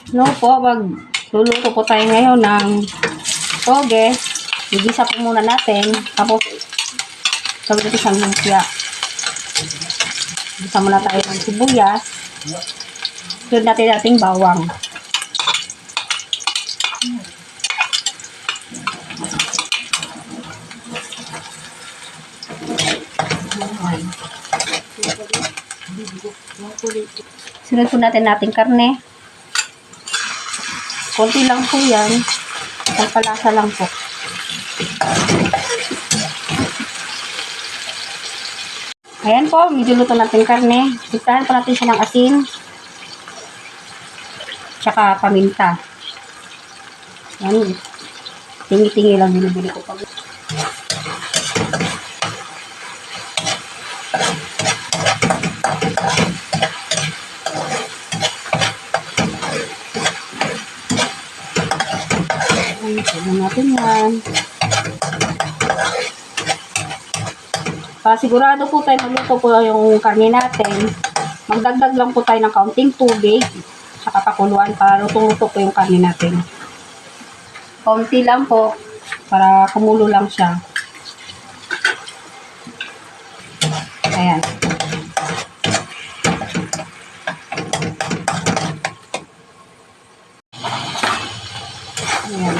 No po, magluluto po tayo ngayon ng toge. Igisa po muna natin. Tapos, gawin natin siyang lumpia. Igisa muna tayo ng sibuyas. Sunod natin ating bawang. Sunod po natin ating karne. Konti lang po yan. Pagpalasa lang po. Ayan po, medyo luto natin karne. Itahan po natin siya ng asin. Tsaka paminta. Ayan. Tingi-tingi lang binibili ko pa. Tignan natin yan. Para sigurado po tayo magluto po yung karne natin, magdagdag lang po tayo ng kaunting tubig saka pakuluan para lutong-luto po yung karne natin. Kaunti lang po para kumulo lang siya. Ayan. Ayan.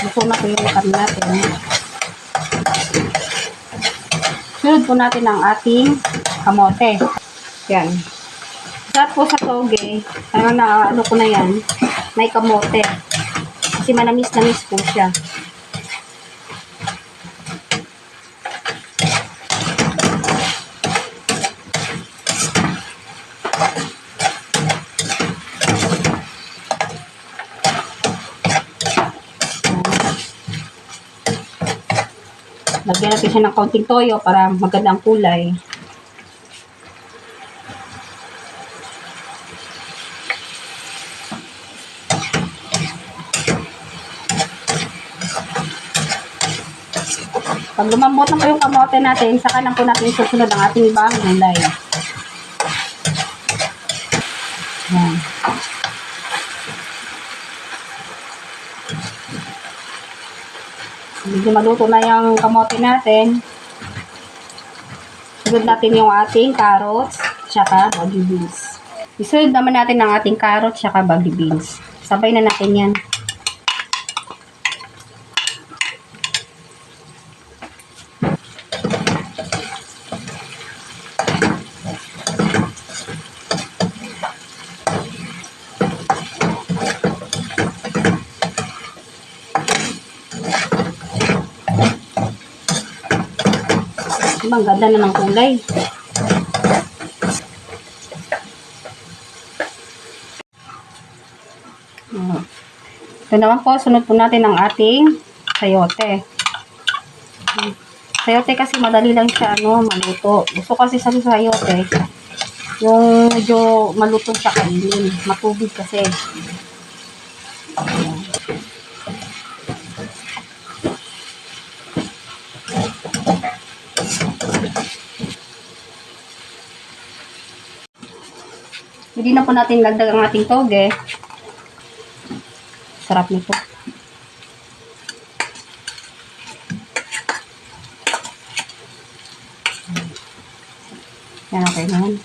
Luto na po yung karne natin. Sunod po natin ang ating kamote. Yan. Sarap po sa toge. Ano ko na yan. May kamote. Kasi manamis-namis po siya. Lagyan natin siya ng kaunting toyo para magandang kulay. Pag lumambot na po yung kamote natin, saka lang po natin susunod ang ating ibang gulay. Yan. Medyo maluto na yung kamote natin. Sunod natin yung ating carrots, tsaka baggy beans. Isunod naman natin ang ating carrots, tsaka baggy beans. Sabay na natin yan. Ang ganda na ng kulay. Ito naman po, sunod po natin ang ating sayote. Sayote kasi madali lang siya maluto. Gusto kasi sa sayote, yung medyo maluto siya kainin. Matubig kasi. Hindi na po natin lagdag ang ating toge. Sarap nito. Yan, okay na yan.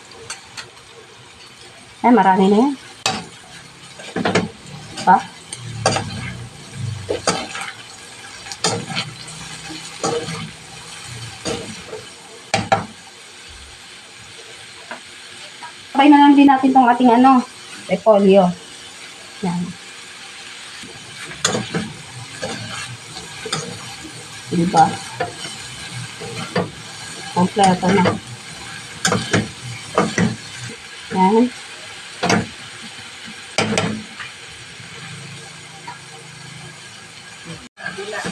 Ay, marami na yan. Pa? Sabay na lang din natin tong ating repolyo. Yan. Diba? Kompleto na. Yan.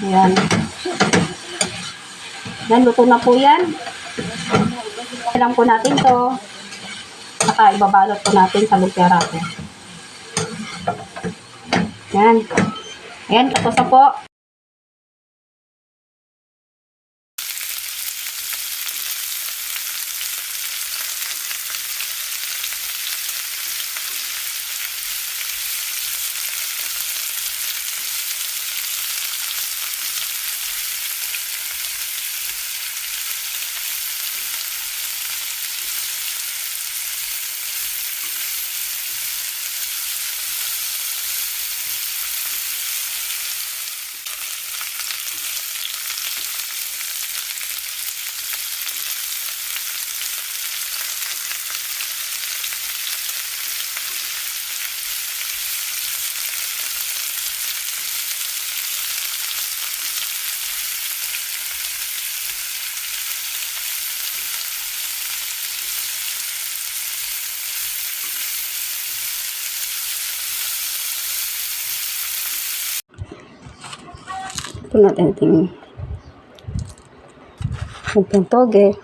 Yan. Yan, luto na po yan. Ilang po natin to. Saka ibabalot po natin sa lumpia wrapper. Yan. Ayan, tapos na po. po natin ating toge.